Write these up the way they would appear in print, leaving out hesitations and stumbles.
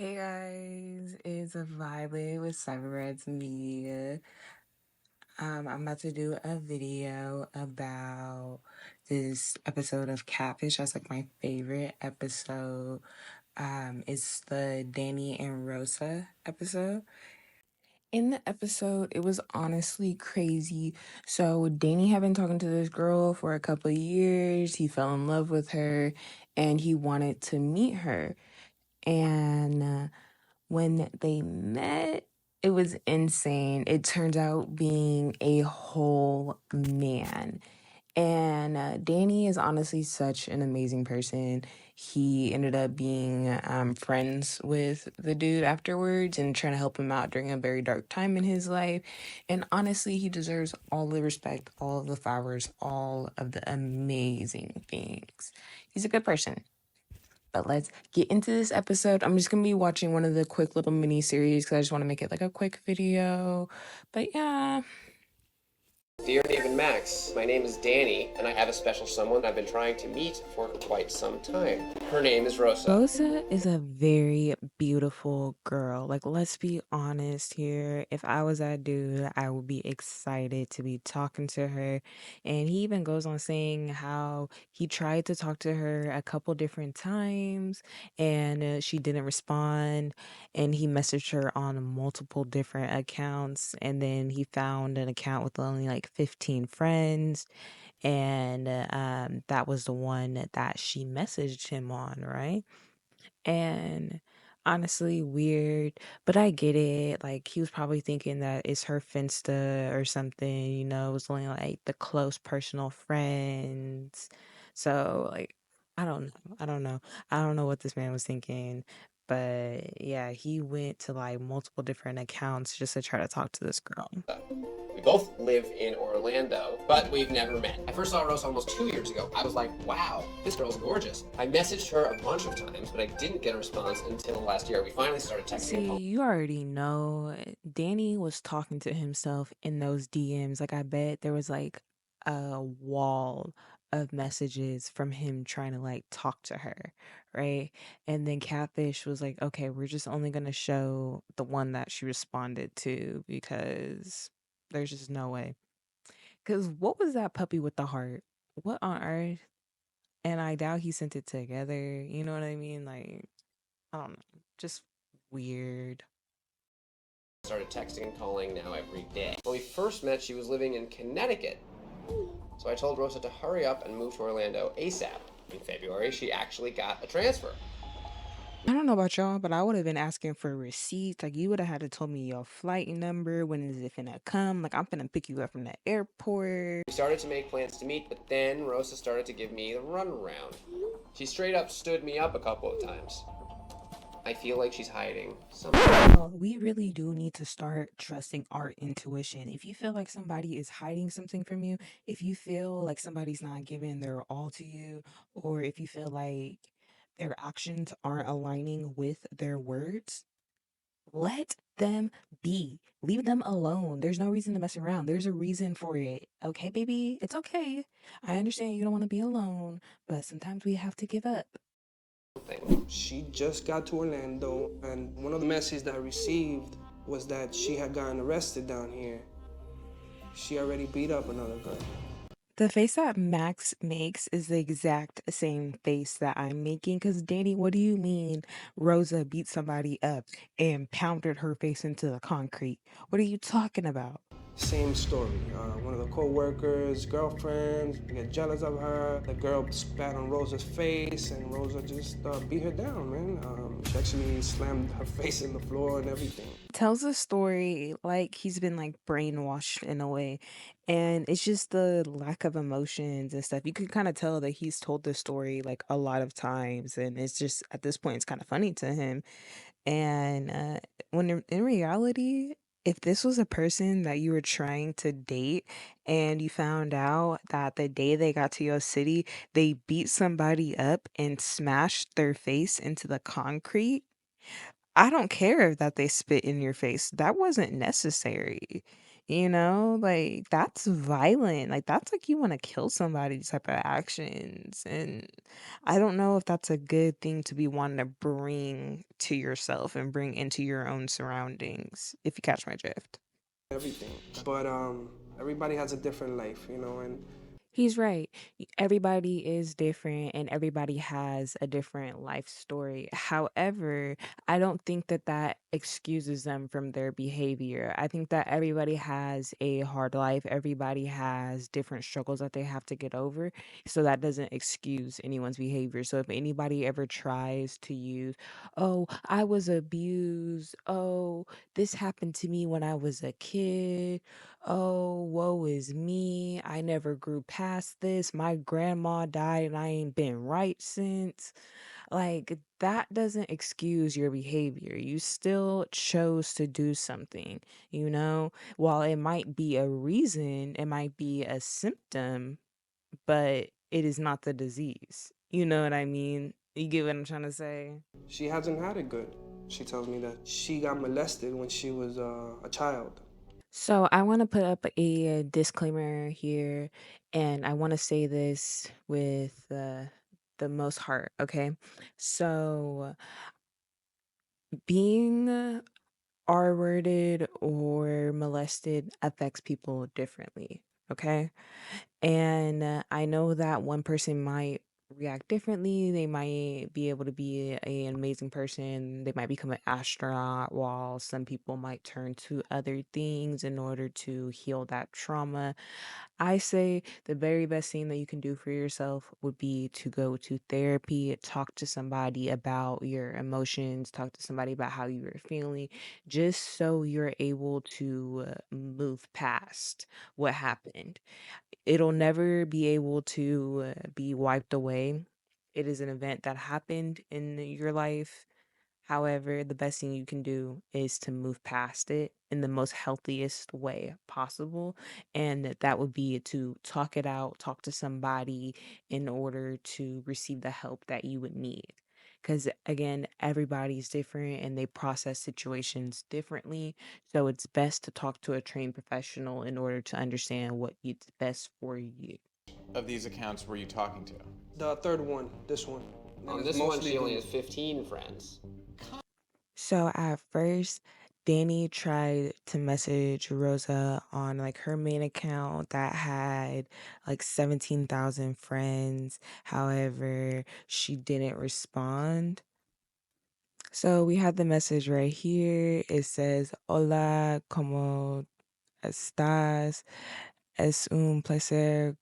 Hey guys, it's Violet with Cyberreds Media. I'm about to do a video about this episode of Catfish. That's like my favorite episode. It's the Danny and Rosa episode. In the episode, it was honestly crazy. So Danny had been talking to this girl for a couple of years. He fell in love with her, and he wanted to meet her. And when they met, it was insane. It turns out being a whole man. And Danny is honestly such an amazing person. He ended up being friends with the dude afterwards and trying to help him out during a very dark time in his life. And honestly, he deserves all the respect, all of the flowers, all of the amazing things. He's a good person. But let's get into this episode. I'm just gonna be watching one of the quick little mini series because I just want to make it like a quick video. But yeah. Dear Dave and Max, my name is Danny, and I have a special someone I've been trying to meet for quite some time. Her name is Rosa. Rosa is a very beautiful girl. Like, let's be honest here. If I was that dude, I would be excited to be talking to her. And he even goes on saying how he tried to talk to her a couple different times and she didn't respond. And he messaged her on multiple different accounts. And then he found an account with only like 15 friends, and that was the one that she messaged him on, right? And honestly, weird, but I get it. Like, he was probably thinking that it's her Finsta or something, it was only like the close personal friends. So, like, I don't know. I don't know. I don't know what this man was thinking. But yeah, he went to like multiple different accounts just to try to talk to this girl. We both live in Orlando, but we've never met. I first saw Rosa almost 2 years ago. I was like, wow, this girl's gorgeous. I messaged her a bunch of times, but I didn't get a response until last year. We finally started texting. See, you already know Danny was talking to himself in those DMs. Like, I bet there was like a wall of messages from him trying to like talk to her, right? And then Catfish was like, okay, we're just only going to show the one that she responded to because there's just no way. Because what was that puppy with the heart? What on earth? And I doubt he sent it together. You know what I mean? Like, I don't know. Just weird. Started texting and calling now every day. When we first met, she was living in Connecticut. So I told Rosa to hurry up and move to Orlando ASAP. In February, she actually got a transfer. I don't know about y'all, but I would have been asking for receipts. Like, you would have had to told me your flight number, when is it finna come? Like, I'm finna pick you up from the airport. We started to make plans to meet, but then Rosa started to give me the runaround. She straight up stood me up a couple of times. I feel like she's hiding something. Well, we really do need to start trusting our intuition. If you feel like somebody is hiding something from you, if you feel like somebody's not giving their all to you, or if you feel like their actions aren't aligning with their words, let them be. Leave them alone. There's no reason to mess around. There's a reason for it. Okay, baby? It's okay. I understand you don't want to be alone, but sometimes we have to give up. She just got to Orlando, and one of the messages that I received was that she had gotten arrested down here. She already beat up another girl. The face that Max makes is the exact same face that I'm making. Because, Danny, what do you mean Rosa beat somebody up and pounded her face into the concrete? What are you talking about? Same story. One of the co-workers, girlfriends, get jealous of her. The girl spat on Rosa's face, and Rosa just beat her down, man. She actually slammed her face in the floor and everything. Tells a story like he's been like brainwashed in a way, and it's just the lack of emotions and stuff. You can kind of tell that he's told this story like a lot of times, and it's just at this point it's kind of funny to him. And when in reality, if this was a person that you were trying to date and you found out that the day they got to your city they beat somebody up and smashed their face into the concrete, I don't care that they spit in your face. That wasn't necessary. You know, like that's violent. Like that's like you want to kill somebody type of actions. And I don't know if that's a good thing to be wanting to bring to yourself and bring into your own surroundings, if you catch my drift. everything. But everybody has a different life, you know, and He's right. Everybody is different and everybody has a different life story. However, I don't think that that excuses them from their behavior. I think that everybody has a hard life. Everybody has different struggles that they have to get over. So that doesn't excuse anyone's behavior. So if anybody ever tries to use, oh, I was abused. Oh, this happened to me when I was a kid. Oh, woe is me. I never grew past this. My grandma died and I ain't been right since. Like, that doesn't excuse your behavior. You still chose to do something, you know? While it might be a reason, it might be a symptom, but it is not the disease. You know what I mean? You get what I'm trying to say? she hasn't had it good. She tells me that she got molested when she was a child. So I want to put up a disclaimer here, and I want to say this with the most heart. Okay, so being R-worded or molested affects people differently. Okay, and I know that one person might react differently. They might be able to be an amazing person. They might become an astronaut, while some people might turn to other things in order to heal that trauma. I say the very best thing that you can do for yourself would be to go to therapy, talk to somebody about your emotions, talk to somebody about how you were feeling, just so you're able to move past what happened. It'll never be able to be wiped away. It is an event that happened in your life. However, the best thing you can do is to move past it in the most healthiest way possible. And that would be to talk it out, talk to somebody in order to receive the help that you would need. Because again, everybody's different and they process situations differently. So it's best to talk to a trained professional in order to understand what is best for you. Of these accounts were you talking to? The third one, this one, and On it's this one, mostly she only dudes. has 15 friends. So at first, Danny tried to message Rosa on like her main account that had like 17,000 friends. However, she didn't respond. So we have the message right here. It says, Hola, ¿cómo estás? Es un placer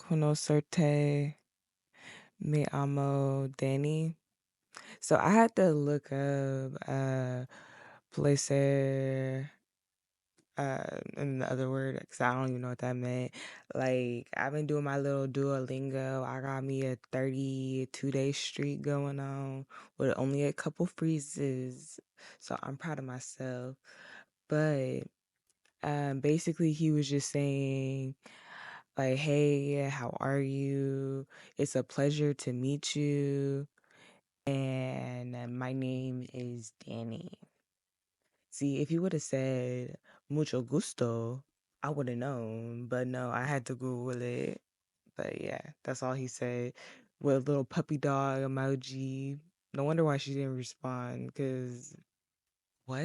conocerte. Me amo, Danny. So I had to look up placer and the other word because I don't even know what that meant. Like I've been doing my little Duolingo. I got me a 32-day streak going on with only a couple freezes. So I'm proud of myself. But basically he was just saying like, hey, how are you? It's a pleasure to meet you. And my name is Danny. See, if you would have said mucho gusto, I would have known. But no, I had to Google it. But yeah, that's all he said with a little puppy dog emoji. No wonder why she didn't respond. Cause what?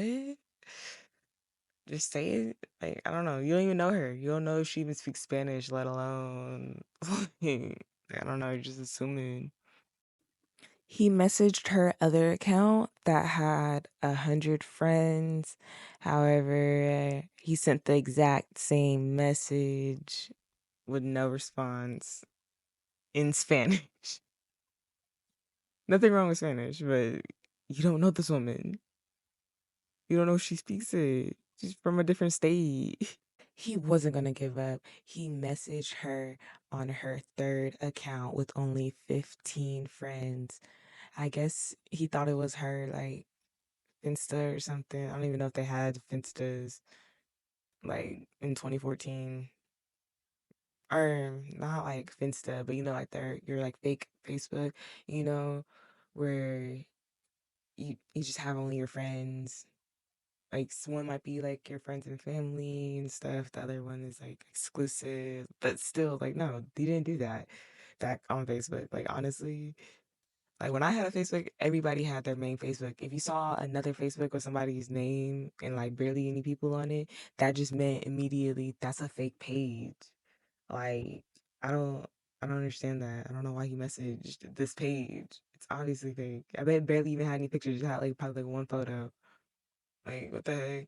Just say it. Like I don't know. You don't even know her. You don't know if she even speaks Spanish, let alone. I don't know. You're just assuming. He messaged her other account that had 100 friends. However, he sent the exact same message with no response in Spanish. Nothing wrong with Spanish, but you don't know this woman. You don't know if she speaks it. She's from a different state. He wasn't going to give up. He messaged her on her third account with only 15 friends. I guess he thought it was her, like, Finsta or something. I don't even know if they had Finstas like in 2014. Or not like Finsta, but like your like fake Facebook, you know, where you just have only your friends. Like one might be like your friends and family and stuff. The other one is like exclusive, but still like no, you didn't do that. That on Facebook. Like honestly, like when I had a Facebook, everybody had their main Facebook. If you saw another Facebook with somebody's name and like barely any people on it, that just meant immediately that's a fake page. Like I don't I don't understand that. I don't know why he messaged this page. It's obviously fake. I bet it barely even had any pictures. It had like probably like one photo. Like what the heck?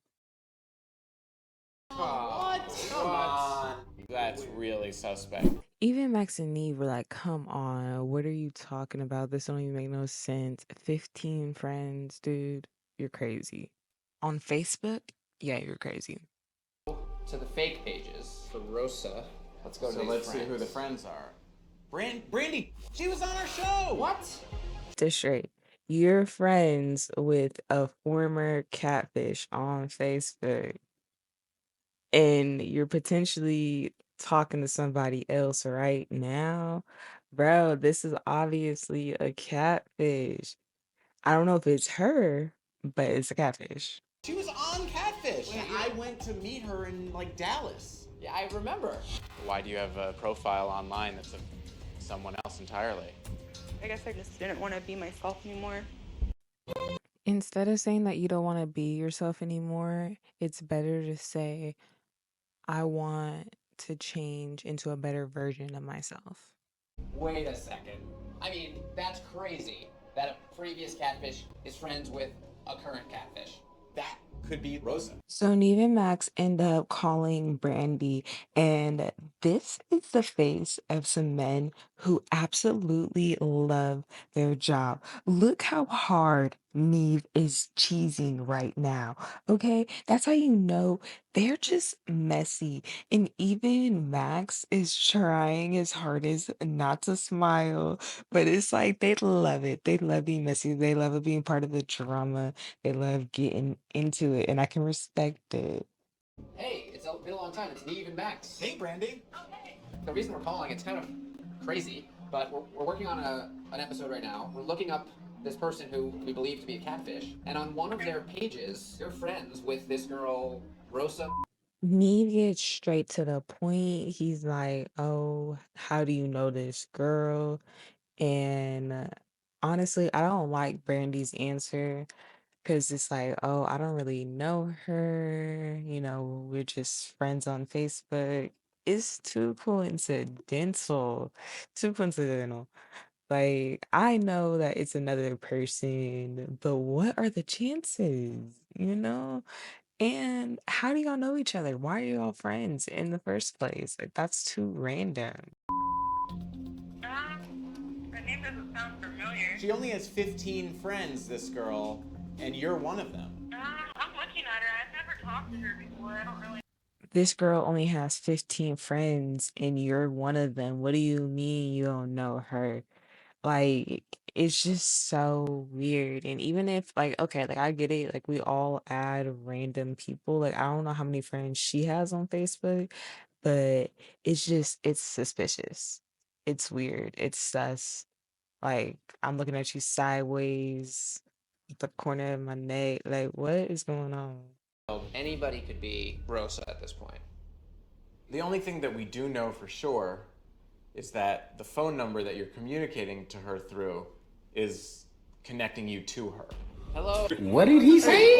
Oh, what? Come on. That's really suspect. Even Max and Neve were like, come on, what are you talking about? This don't even make no sense. 15 friends, dude. You're crazy. On Facebook? Yeah, you're crazy. To the fake pages for Rosa. Let's go to So these let's see friends. who the friends are. Brandy, she was on our show. What? Just straight. You're friends with a former catfish on Facebook, and you're potentially talking to somebody else right now. Bro, this is obviously a catfish. I don't know if it's her, but it's a catfish. She was on Catfish. And I went to meet her in like Dallas. Yeah, I remember. Why do you have a profile online that's of someone else entirely? I guess I just didn't want to be myself anymore. Instead of saying that you don't want to be yourself anymore, it's better to say, I want to change into a better version of myself. Wait a second. I mean, that's crazy that a previous catfish is friends with a current catfish. That could be Rosa. So Neve and Max end up calling Brandy, and this is the face of some men who absolutely love their job. Look how hard Neve is cheesing right now. Okay, that's how you know they're just messy. And even Max is trying his hardest not to smile, but it's like they love it. They love being messy. They love it being part of the drama. They love getting into it, and I can respect it. Hey, it's been a long time. It's Neve and Max. Hey, Brandy. The reason we're calling, it's kind of crazy, but we're working on an episode right now. We're looking up this person who we believe to be a catfish, and on one of their pages, you're friends with this girl, Rosa. Neve gets straight to the point. He's like, "Oh, how do you know this girl?" And honestly, I don't like Brandy's answer because it's like, "Oh, I don't really know her. You know, we're just friends on Facebook." It's too coincidental. Too coincidental. Like, I know that it's another person, but what are the chances? You know? And how do y'all know each other? Why are y'all friends in the first place? Like, that's too random. Her name doesn't sound familiar. She only has 15 friends, this girl, and you're one of them. I'm looking at her. I've never talked to her before. I don't really. This girl only has 15 friends, and you're one of them. What do you mean you don't know her? Like, it's just so weird. And even if, like, okay, like, I get it. Like, we all add random people. Like, I don't know how many friends she has on Facebook, but it's suspicious. It's weird. It's sus. Like, I'm looking at you sideways, the corner of my neck. Like, what is going on? Anybody could be Rosa at this point. The only thing that we do know for sure is that the phone number that you're communicating to her through is connecting you to her. Hello? What did he say?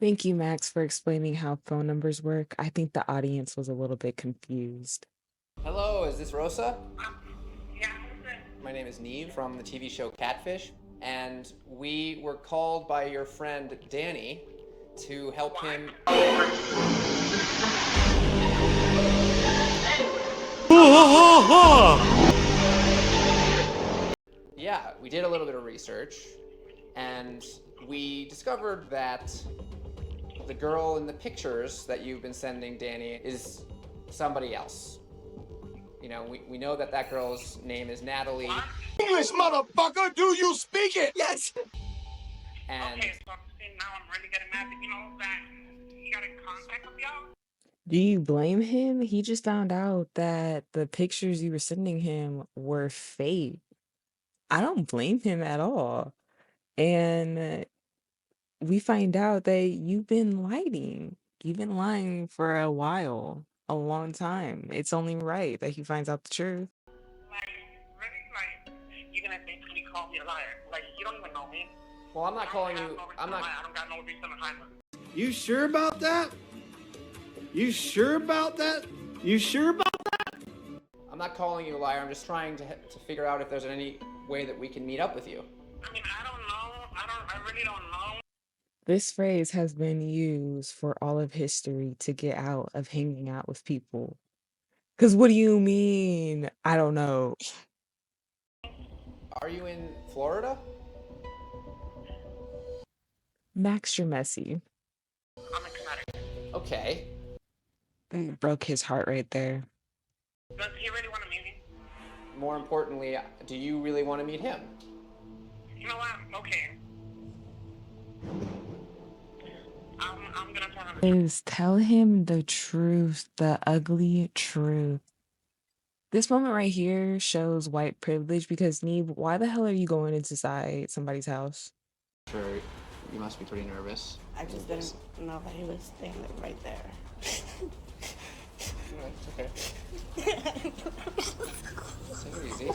Thank you, Max, for explaining how phone numbers work. I think the audience was a little bit confused. Hello, is this Rosa? Yeah, who's it? My name is Neve from the TV show Catfish, and we were called by your friend Danny to help him. Yeah, we did a little bit of research, and we discovered that the girl in the pictures that you've been sending Danny is somebody else. You know, we know that that girl's name is Natalie. English, motherfucker, do you speak it? Yes. And Okay, so now I'm really getting mad that you know that he got in contact with y'all. Do you blame him? He just found out that the pictures you were sending him were fake. I don't blame him at all. And we find out that you've been lying. You've been lying for a while, a long time. It's only right that he finds out the truth. Like, really? Like, you're gonna basically call me a liar. Like, you don't even know me. Well, I'm not calling you. I don't got no reason to hide. You sure about that? You sure about that? You sure about I'm not calling you a liar. I'm just trying to figure out if there's any way that we can meet up with you. I mean, I don't know. I really don't know. This phrase has been used for all of history to get out of hanging out with people. Because what do you mean? I don't know. Are you in Florida? Max, you're messy. I'm in Connecticut. Okay. Broke his heart right there. Does he really want to meet me? More importantly, do you really want to meet him? You know what? Okay. I'm gonna tell him. Is tell him the truth, the ugly truth. This moment right here shows white privilege because Neve, why the hell are you going inside somebody's house? Sure, you must be pretty nervous. I just didn't know that he was standing right there. Okay. Take it easy.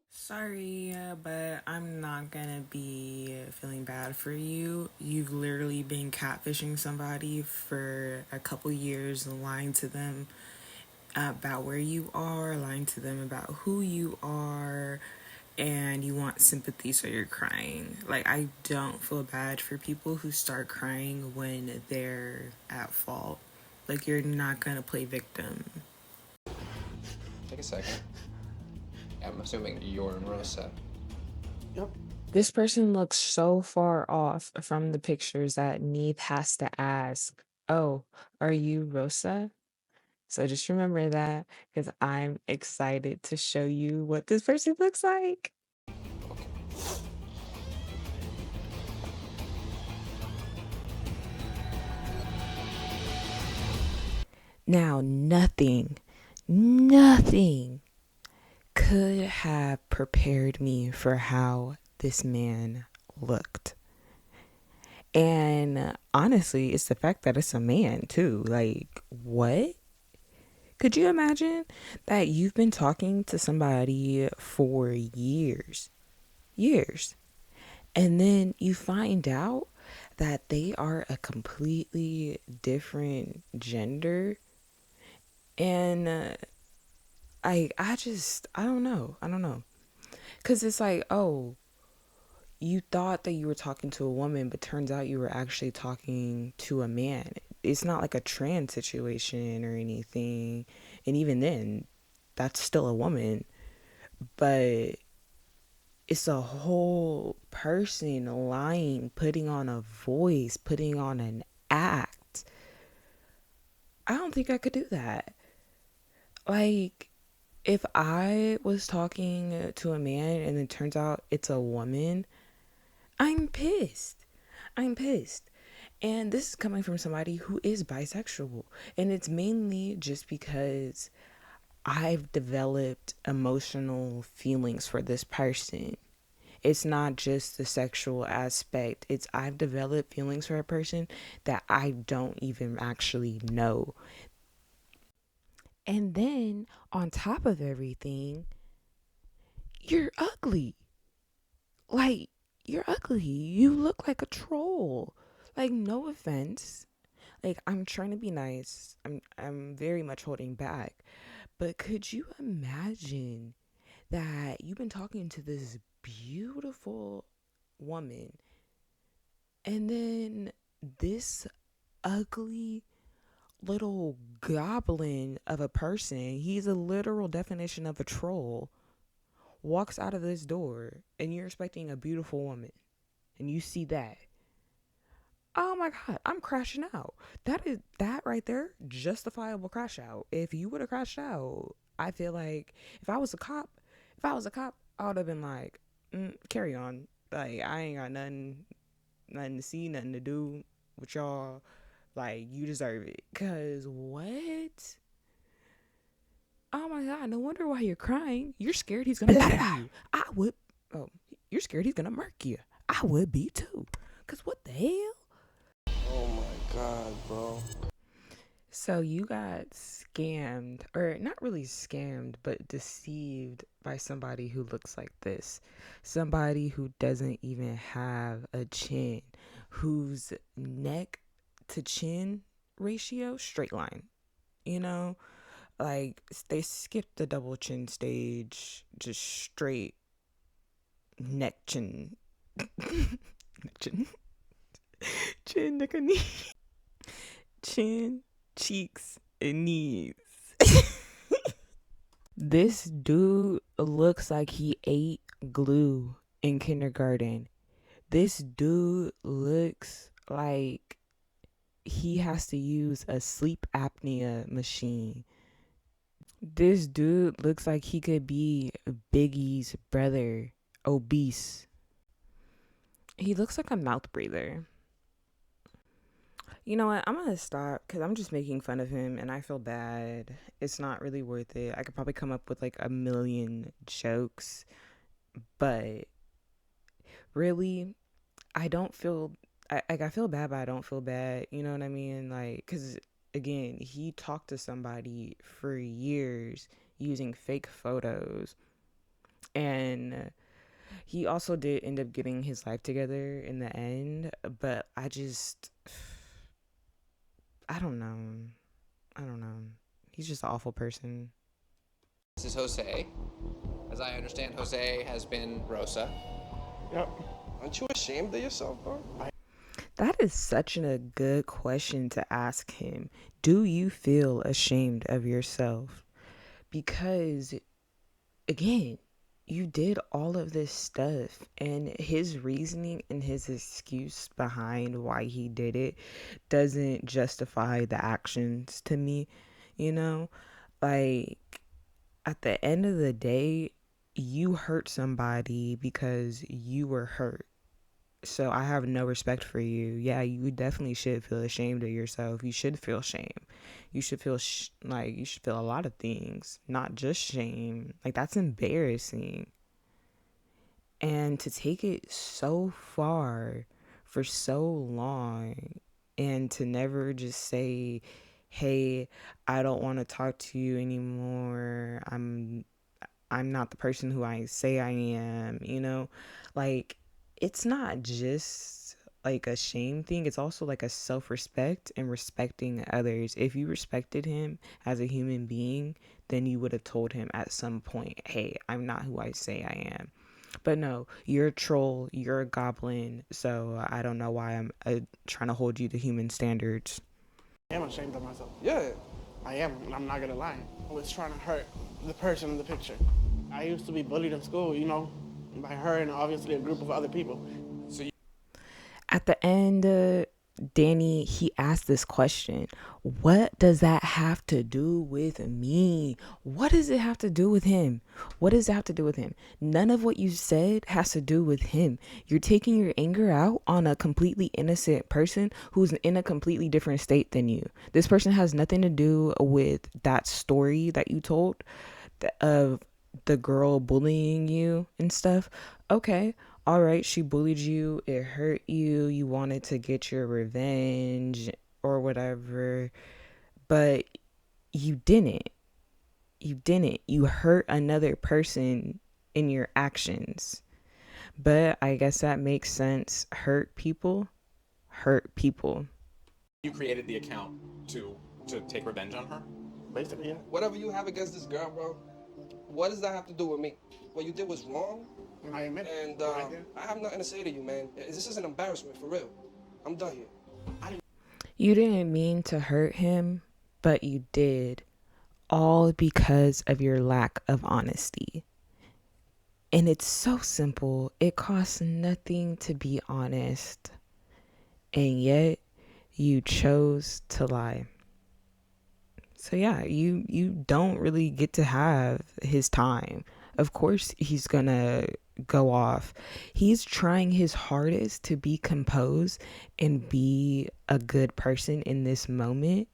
Sorry, but I'm not gonna be feeling bad for you. You've literally been catfishing somebody for a couple years, lying to them about where you are, lying to them about who you are, and you want sympathy, so you're crying. Like, I don't feel bad for people who start crying when they're at fault. Like, you're not gonna play victim. Take a second. I'm assuming you're Marissa. Yep. This person looks so far off from the pictures that Neith has to ask, "Oh, are you Rosa?" So just remember that because I'm excited to show you what this person looks like. Now, nothing could have prepared me for how this man looked. And honestly, it's the fact that it's a man too. Like, what? Could you imagine that you've been talking to somebody for years, and then you find out that they are a completely different gender? And I don't know. Because it's like, oh, you thought that you were talking to a woman, but turns out you were actually talking to a man. It's not like a trans situation or anything. And even then, that's still a woman. But it's a whole person lying, putting on a voice, putting on an act. I don't think I could do that. Like, if I was talking to a man and it turns out it's a woman, I'm pissed. I'm pissed. And this is coming from somebody who is bisexual. And it's mainly just because I've developed emotional feelings for this person. It's not just the sexual aspect. It's I've developed feelings for a person that I don't even actually know. And then on top of everything, you're ugly. Like, you're ugly. You look like a troll. Like, no offense. Like, I'm trying to be nice. I'm very much holding back. But could you imagine that you've been talking to this beautiful woman and then this ugly little goblin of a person, he's a literal definition of a troll, walks out of this door and you're expecting a beautiful woman and you see that? Oh my god, I'm crashing out. That right there, justifiable crash out. If you would have crashed out, I feel like if I was a cop, I would have been like, carry on. Like, I ain't got nothing to see, nothing to do with y'all. Like, you deserve it. Cause what? Oh my god, no wonder why you're crying. You're scared he's gonna bite you. I would. Oh, You're scared he's gonna murk you. I would be too. Cause what the hell? Oh my God, bro. So you got scammed, or not really scammed, but deceived by somebody who looks like this. Somebody who doesn't even have a chin, whose neck to chin ratio, straight line. You know, like they skipped the double chin stage, just straight neck chin. Neck chin. Chin, neck, and knee. Chin, cheeks, and knees. This dude looks like he ate glue in kindergarten. This dude looks like he has to use a sleep apnea machine. This dude looks like he could be Biggie's brother, obese. He looks like a mouth breather. You know what? I'm gonna stop because I'm just making fun of him and I feel bad. It's not really worth it. I could probably come up with like a million jokes, but really, I don't feel I feel bad, but I don't feel bad. You know what I mean? Like, because again, he talked to somebody for years using fake photos, and he also did end up getting his life together in the end. But I don't know. I don't know. He's just an awful person. This is Jose. As I understand, Jose has been Rosa. Yep. Aren't you ashamed of yourself, bro? That is such a good question to ask him. Do you feel ashamed of yourself? Because, again, you did all of this stuff, and his reasoning and his excuse behind why he did it doesn't justify the actions to me, you know? Like, at the end of the day, you hurt somebody because you were hurt. So I have no respect for you. Yeah, you definitely should feel ashamed of yourself. You should feel shame. You should feel like you should feel a lot of things, not just shame. Like that's embarrassing. And to take it so far for so long and to never just say, "Hey, I don't want to talk to you anymore. I'm not the person who I say I am," you know? Like it's not just like a shame thing, it's also like a self-respect and respecting others. If you respected him as a human being, then you would have told him at some point, "Hey, I'm not who I say I am." But no, you're a troll, you're a goblin, so I don't know why I'm trying to hold you to human standards. I am ashamed of myself. Yeah. I am. I'm not gonna lie. I was trying to hurt the person in the picture. I used to be bullied in school, you know, by her and obviously a group of other people. At the end, Danny, he asked this question: what does that have to do with me? What does it have to do with him? What does it have to do with him? None of what you said has to do with him. You're taking your anger out on a completely innocent person who's in a completely different state than you. This person has nothing to do with that story that you told of the girl bullying you and stuff. Okay, all right, she bullied you, it hurt you, you wanted to get your revenge or whatever, but you didn't. You didn't. You hurt another person in your actions. But I guess that makes sense. Hurt people, hurt people. You created the account to take revenge on her? Basically, yeah. Whatever you have against this girl, bro, what does that have to do with me? What you did was wrong, And I admit it. and Right there. I have nothing to say to you, man. This is an embarrassment, for real. I'm done here. You didn't mean to hurt him, but you did. All because of your lack of honesty. And it's so simple. It costs nothing to be honest. And yet you chose to lie. So yeah, you don't really get to have his time. Of course he's gonna go off. He's trying his hardest to be composed and be a good person in this moment.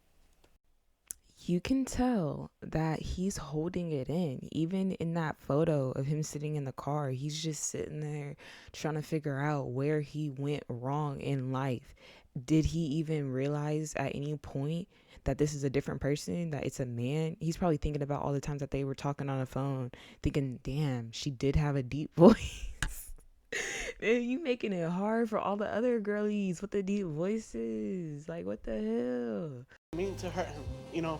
You can tell that he's holding it in. Even in that photo of him sitting in the car, he's just sitting there trying to figure out where he went wrong in life. Did he even realize at any point that this is a different person, that it's a man? He's probably thinking about all the times that they were talking on the phone, thinking, damn, she did have a deep voice. Man, you making it hard for all the other girlies with the deep voices. Like, what the hell? Mean to hurt him, you know.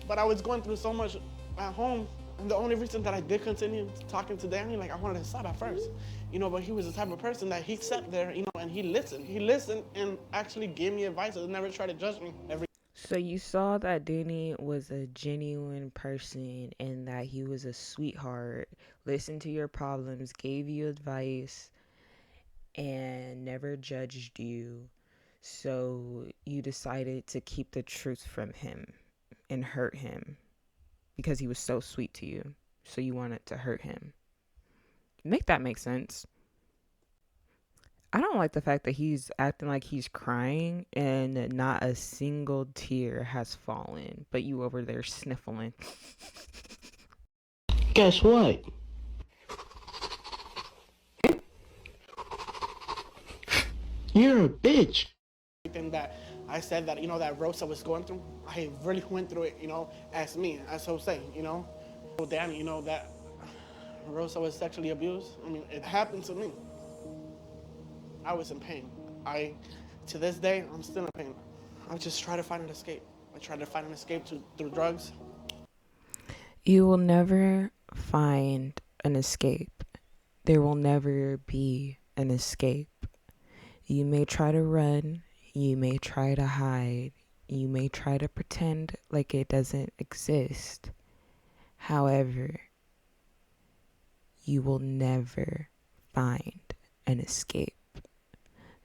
But I was going through so much at home, and the only reason that I did continue talking to Danny, like I wanted to stop at first, you know. But he was the type of person that he sat there, you know, and he listened. He listened and actually gave me advice and never tried to judge me. So you saw that Danny was a genuine person and that he was a sweetheart, listened to your problems, gave you advice, and never judged you. So you decided to keep the truth from him and hurt him because he was so sweet to you. So you wanted to hurt him. Make that make sense. I don't like the fact that he's acting like he's crying and not a single tear has fallen, but you over there sniffling. Guess what? You're a bitch. Everything that I said that, you know, that Rosa was going through, I really went through it, you know, as me, as Jose, you know. So Danny, you know, that Rosa was sexually abused. I mean, it happened to me. I was in pain. To this day, I'm still in pain. I just try to find an escape. I try to find an escape through drugs. You will never find an escape. There will never be an escape. You may try to run. You may try to hide. You may try to pretend like it doesn't exist. However, you will never find an escape.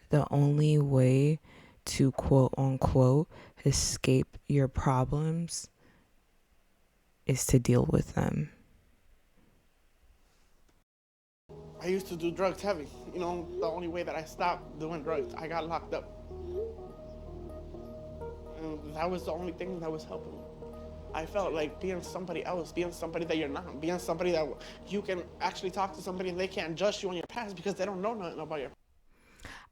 The only way to quote unquote escape your problems is to deal with them. I used to do drugs heavy. You know, the only way that I stopped doing drugs, I got locked up. And that was the only thing that was helping me. I felt like being somebody else, being somebody that you're not, being somebody that you can actually talk to somebody and they can't judge you on your past because they don't know nothing about your past.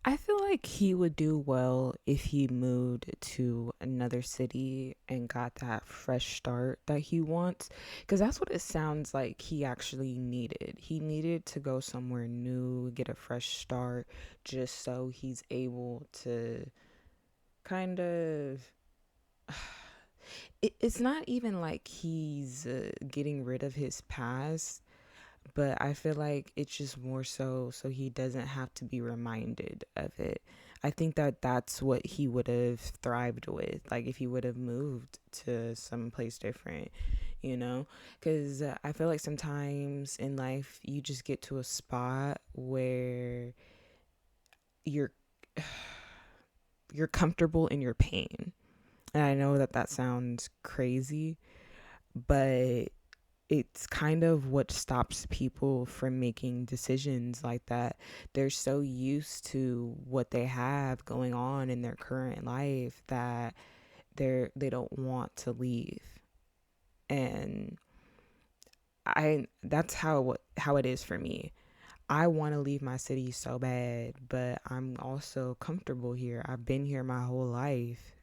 I feel like he would do well if he moved to another city and got that fresh start that he wants, because that's what it sounds like he actually needed. He needed to go somewhere new, get a fresh start, just so he's able to kind of it's not even like he's getting rid of his past, but I feel like it's just more so he doesn't have to be reminded of it. I think that that's what he would have thrived with, like if he would have moved to some place different, you know, because I feel like sometimes in life you just get to a spot where you're you're comfortable in your pain. And I know that that sounds crazy, but it's kind of what stops people from making decisions like that. They're so used to what they have going on in their current life that they don't want to leave. And that's how it is for me. I want to leave my city so bad, but I'm also comfortable here. I've been here my whole life,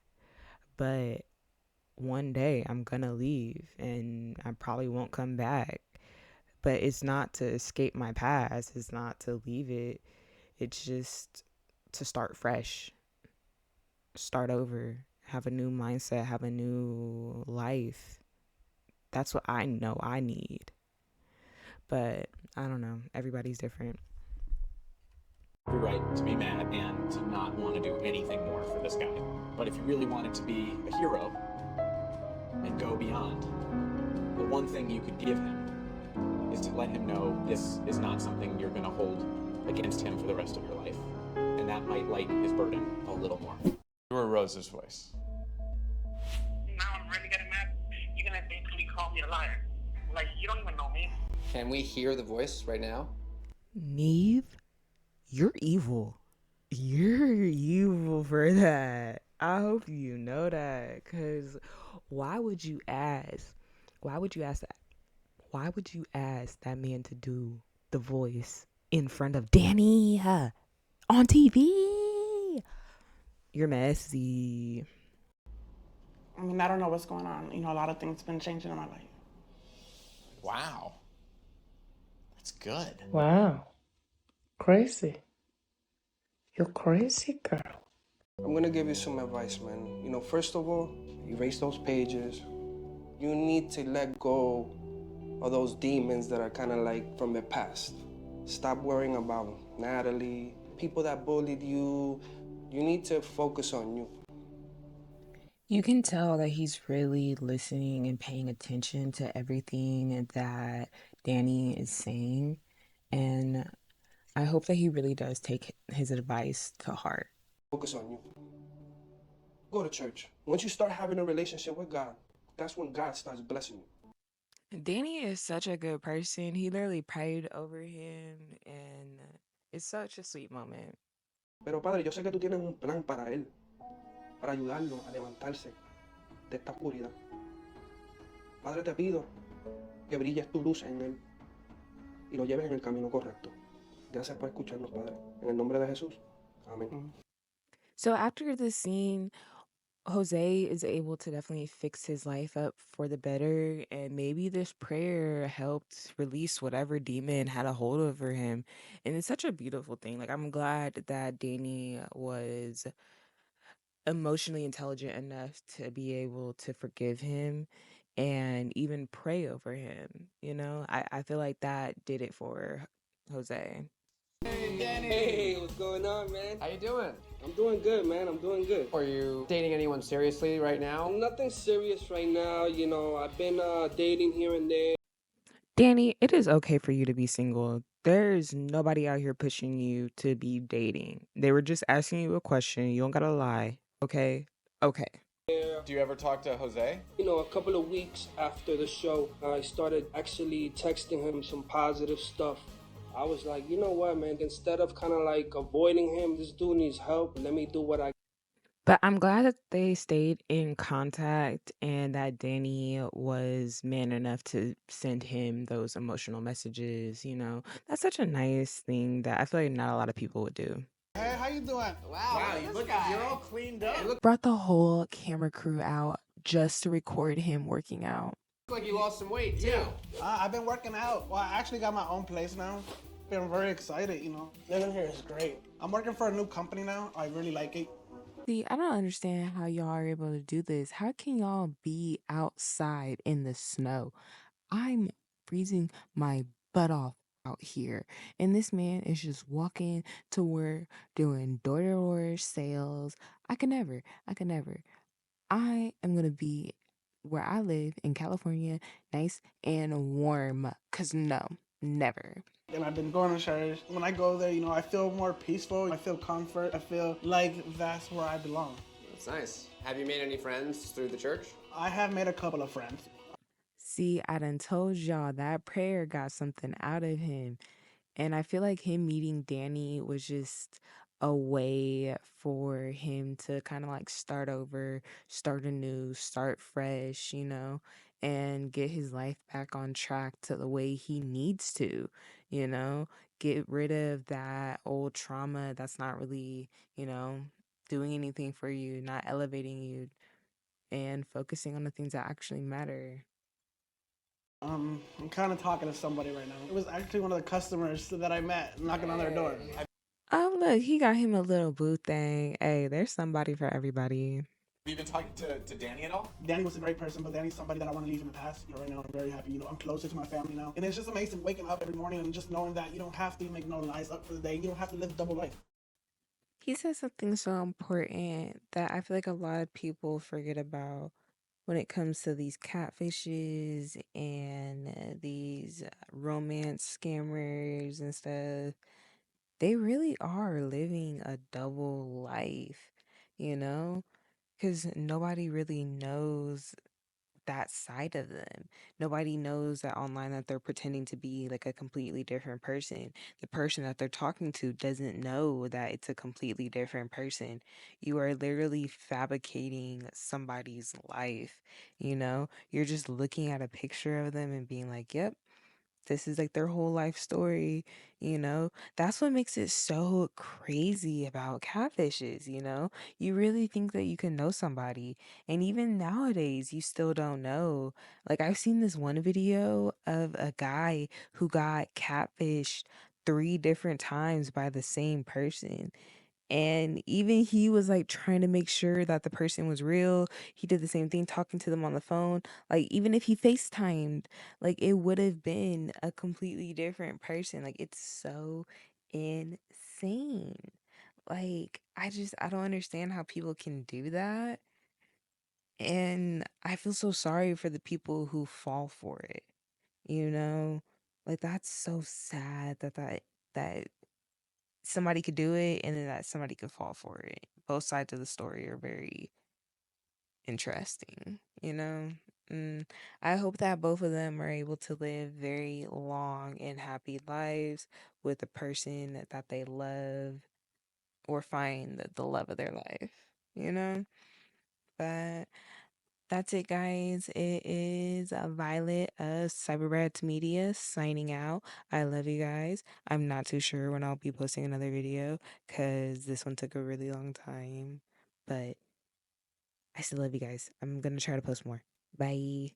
but one day I'm gonna leave and I probably won't come back. But it's not to escape my past, it's not to leave it. It's just to start fresh, start over, have a new mindset, have a new life. That's what I know I need. But I don't know, everybody's different. You're right to be mad and to not want to do anything more for this guy. But if you really wanted to be a hero and go beyond, the one thing you could give him is to let him know this is not something you're going to hold against him for the rest of your life. And that might lighten his burden a little more. You were Rose's voice. Now I'm really getting mad. You're gonna basically call me a liar. Like, you don't even know me. Can we hear the voice right now? Neve, you're evil. You're evil for that. I hope you know that, because Why would you ask? Why would you ask that? Why would you ask that man to do the voice in front of Danny on TV? You're messy. I mean, I don't know what's going on. You know, a lot of things been changing in my life. Wow. That's good. Wow. Crazy. You're crazy, girl. I'm gonna give you some advice, man. You know, first of all, erase those pages. You need to let go of those demons that are kind of like from the past. Stop worrying about Natalie, people that bullied you. You need to focus on you. You can tell that he's really listening and paying attention to everything that Danny is saying. And I hope that he really does take his advice to heart. Focus on you. Go to church. Once you start having a relationship with God, that's when God starts blessing you. Danny is such a good person. He literally prayed over him, and it's such a sweet moment. Pero padre, yo sé que tú tienes un plan para él, para ayudarlo a levantarse de esta oscuridad. Padre, te pido que brilles tu luz en él y lo lleves en el camino correcto. Gracias por escucharnos, Padre. En el nombre de Jesús. Amén. So after the scene, Jose is able to definitely fix his life up for the better, and maybe this prayer helped release whatever demon had a hold over him. And it's such a beautiful thing. Like, I'm glad that Danny was emotionally intelligent enough to be able to forgive him and even pray over him. I feel like that did it for Jose. Hey, Danny. Hey, what's going on, man? How you doing? I'm doing good, man. I'm doing good. Are you dating anyone seriously right now? Nothing serious right now. You know, I've been dating here and there. Danny, it is okay for you to be single. There's nobody out here pushing you to be dating. They were just asking you a question. You don't gotta lie. Okay? Okay. Do you ever talk to Jose? You know, a couple of weeks after the show, I started actually texting him some positive stuff. I was like, you know what, man? Instead of kind of like avoiding him, this dude needs help. Let me do what I. But I'm glad that they stayed in contact and that Danny was man enough to send him those emotional messages. That's such a nice thing that I feel like not a lot of people would do. Hey, how you doing? Wow, you're all cleaned up. Brought the whole camera crew out just to record him working out. Looks like you lost some weight too. Yeah. I've been working out. Well, I actually got my own place now. Been very excited, you know. Living here is great. I'm working for a new company now. I really like it. See, I don't understand how y'all are able to do this. How can y'all be outside in the snow? I'm freezing my butt off out here. And this man is just walking to work, doing door-to-door sales. I could never. I could never. I am going to be where I live in California, nice and warm. Because no, never. And I've been going to church. When I go there, you know, I feel more peaceful. I feel comfort. I feel like that's where I belong. That's nice. Have you made any friends through the church? I have made a couple of friends. See, I done told y'all that prayer got something out of him. And I feel like him meeting Danny was just a way for him to kind of like start over, start anew, start fresh, and get his life back on track to the way he needs you know, get rid of that old trauma that's not really, doing anything for you, not elevating you, and focusing on the things that actually matter. I'm kind of talking to somebody right now. It was actually one of the customers that I met knocking on their door. Oh, look, he got him a little boo thing. Hey, there's somebody for everybody. Have you been talking to Danny at all? Danny was a great person, but Danny's somebody that I want to leave in the past. You know, right now I'm very happy. You know, I'm closer to my family now. And it's just amazing waking up every morning and just knowing that you don't have to make no lies up for the day. You don't have to live double life. He said something so important that I feel like a lot of people forget about when it comes to these catfishes and these romance scammers and stuff. They really are living a double life, you know? Because nobody really knows that side of them. Nobody knows that online that they're pretending to be like a completely different person. The person that they're talking to doesn't know that it's a completely different person. You are literally fabricating somebody's life, you know? You're just looking at a picture of them and being like, yep, this is like their whole life story, you know? That's what makes it so crazy about catfishes, you know? You really think that you can know somebody, and even nowadays, you still don't know. Like, I've seen this one video of a guy who got catfished 3 different times by the same person. And even he was like trying to make sure that the person was real. He did the same thing, talking to them on the phone. Like, even if he FaceTimed, like, it would have been a completely different person. Like, it's so insane. Like, I don't understand how people can do that. And I feel so sorry for the people who fall for it, you know? Like, that's so sad that somebody could do it and then that somebody could fall for it. Both sides of the story are very interesting, you know? Mm, I hope that both of them are able to live very long and happy lives with the person that they love or find the love of their life, you know? But that's it, guys. It is Violet of Cyberbrats Media signing out. I love you guys. I'm not too sure when I'll be posting another video because this one took a really long time. But I still love you guys. I'm going to try to post more. Bye.